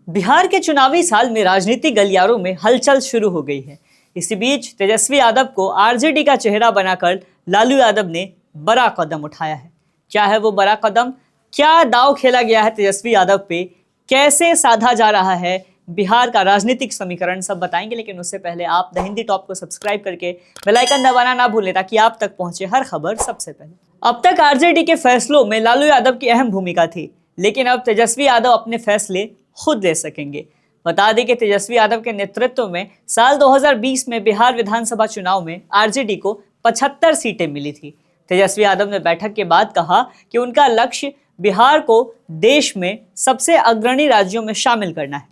बिहार के चुनावी साल में राजनीतिक गलियारों में हलचल शुरू हो गई है। इसी बीच तेजस्वी यादव को आरजेडी का चेहरा बनाकर लालू यादव ने बड़ा कदम उठाया है। क्या है वो बड़ा कदम? क्या दांव खेला गया है तेजस्वी यादव पे? कैसे साधा जा रहा है बिहार का राजनीतिक समीकरण? सब बताएंगे, लेकिन उससे पहले आप द हिंदी टॉप को सब्सक्राइब करके बेल आइकन दबाना ना भूलें ताकि आप तक पहुंचे हर खबर सबसे पहले। अब तक आरजेडी के फैसलों में लालू यादव की अहम भूमिका थी, लेकिन अब तेजस्वी यादव अपने फैसले खुद ले सकेंगे। बता दें कि तेजस्वी यादव के नेतृत्व में साल 2020 में बिहार विधानसभा चुनाव में आरजेडी को 75 सीटें मिली थी। तेजस्वी यादव ने बैठक के बाद कहा कि उनका लक्ष्य बिहार को देश में सबसे अग्रणी राज्यों में शामिल करना है।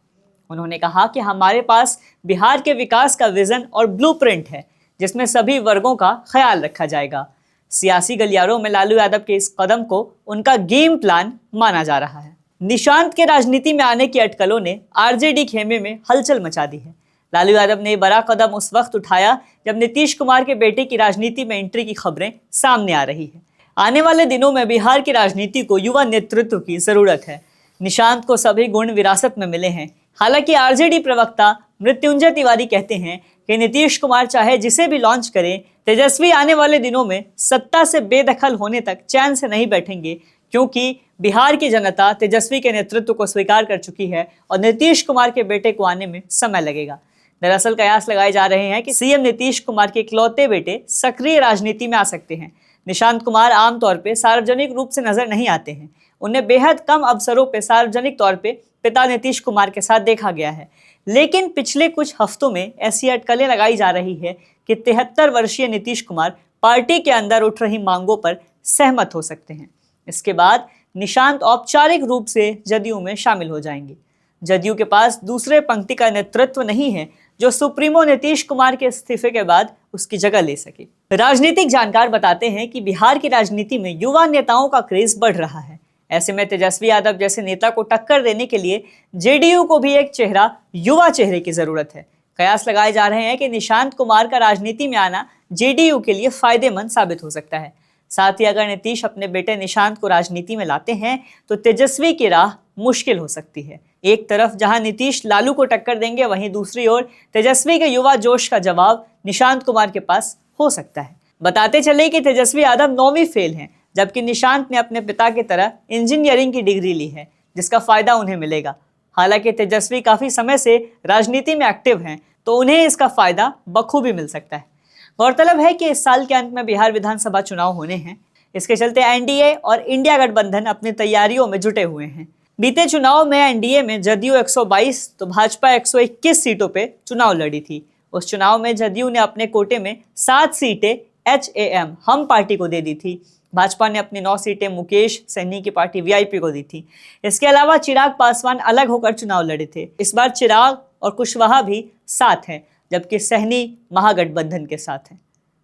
उन्होंने कहा कि हमारे पास बिहार के विकास का विजन और ब्लूप्रिंट है, जिसमें सभी वर्गों का ख्याल रखा जाएगा। सियासी गलियारों में लालू यादव के इस कदम को उनका गेम प्लान माना जा रहा है। निशांत के राजनीति में आने की अटकलों ने आरजेडी खेमे में हलचल मचा दी है। लालू यादव ने बड़ा कदम उस वक्त उठाया जब नीतीश कुमार के बेटे की राजनीति में एंट्री की खबरें सामने आ रही है। आने वाले दिनों में बिहार की राजनीति को युवा नेतृत्व की जरूरत है। निशांत को सभी गुण विरासत में मिले हैं। हालांकि आरजेडी प्रवक्ता मृत्युंजय तिवारी कहते हैं कि नीतीश कुमार चाहे जिसे भी लॉन्च करें, तेजस्वी आने वाले दिनों में सत्ता से बेदखल होने तक चैन से नहीं बैठेंगे, क्योंकि बिहार की जनता तेजस्वी के नेतृत्व को स्वीकार कर चुकी है और नीतीश कुमार के बेटे को आने में समय लगेगा। दरअसल कयास लगाए जा रहे हैं कि सीएम नीतीश कुमार के इकलौते बेटे सक्रिय राजनीति में आ सकते हैं। निशांत कुमार आमतौर पर सार्वजनिक रूप से नजर नहीं आते हैं। उन्हें बेहद कम अवसरों पर सार्वजनिक तौर पर पिता नीतीश कुमार के साथ देखा गया है, लेकिन पिछले कुछ हफ्तों में ऐसी अटकलें लगाई जा रही है कि 73 वर्षीय नीतीश कुमार पार्टी के अंदर उठ रही मांगों पर सहमत हो सकते हैं। इसके बाद निशांत औपचारिक रूप से जदयू में शामिल हो जाएंगे। जदयू के पास दूसरे पंक्ति का नेतृत्व नहीं है जो सुप्रीमो नीतीश कुमार के इस्तीफे के बाद उसकी जगह ले सके। राजनीतिक जानकार बताते हैं कि बिहार की राजनीति में युवा नेताओं का क्रेज बढ़ रहा है। ऐसे में तेजस्वी यादव जैसे नेता को टक्कर देने के लिए जेडीयू को भी एक चेहरा, युवा चेहरे की जरूरत है। कयास लगाए जा रहे हैं कि निशांत कुमार का राजनीति में आना जेडीयू के लिए फायदेमंद साबित हो सकता है। साथ ही अगर नीतीश अपने बेटे निशांत को राजनीति में लाते हैं तो तेजस्वी की राह मुश्किल हो सकती है। एक तरफ जहां नीतीश लालू को टक्कर देंगे, वहीं दूसरी ओर तेजस्वी के युवा जोश का जवाब निशांत कुमार के पास हो सकता है। बताते चले कि तेजस्वी यादव 9वीं फेल हैं, जबकि निशांत ने अपने पिता की तरह इंजीनियरिंग की डिग्री ली है, जिसका फायदा उन्हें मिलेगा। हालांकि तेजस्वी काफी समय से राजनीति में एक्टिव हैं, तो उन्हें इसका फायदा बखूबी मिल सकता है। गौरतलब है कि इस साल के अंत में बिहार विधानसभा चुनाव होने हैं। इसके चलते एनडीए और इंडिया गठबंधन अपनी तैयारियों में जुटे हुए हैं। बीते चुनाव में एनडीए में जदयू 122 तो भाजपा 121 सीटों पे चुनाव लड़ी थी। उस चुनाव में जदयू ने अपने कोटे में 7 सीटें HAM हम पार्टी को दे दी थी। भाजपा ने अपनी 9 सीटें मुकेश सहनी की पार्टी वीआईपी को दी थी। इसके अलावा चिराग पासवान अलग होकर चुनाव लड़े थे। इस बार चिराग और कुशवाहा भी साथ हैं, जबकि सहनी महागठबंधन के साथ हैं।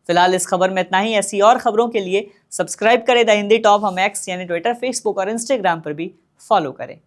फिलहाल इस खबर में इतना ही। ऐसी और खबरों के लिए सब्सक्राइब करें द हिंदी टॉप। हम एक्स यानी ट्विटर, फेसबुक और इंस्टाग्राम पर भी फॉलो करें।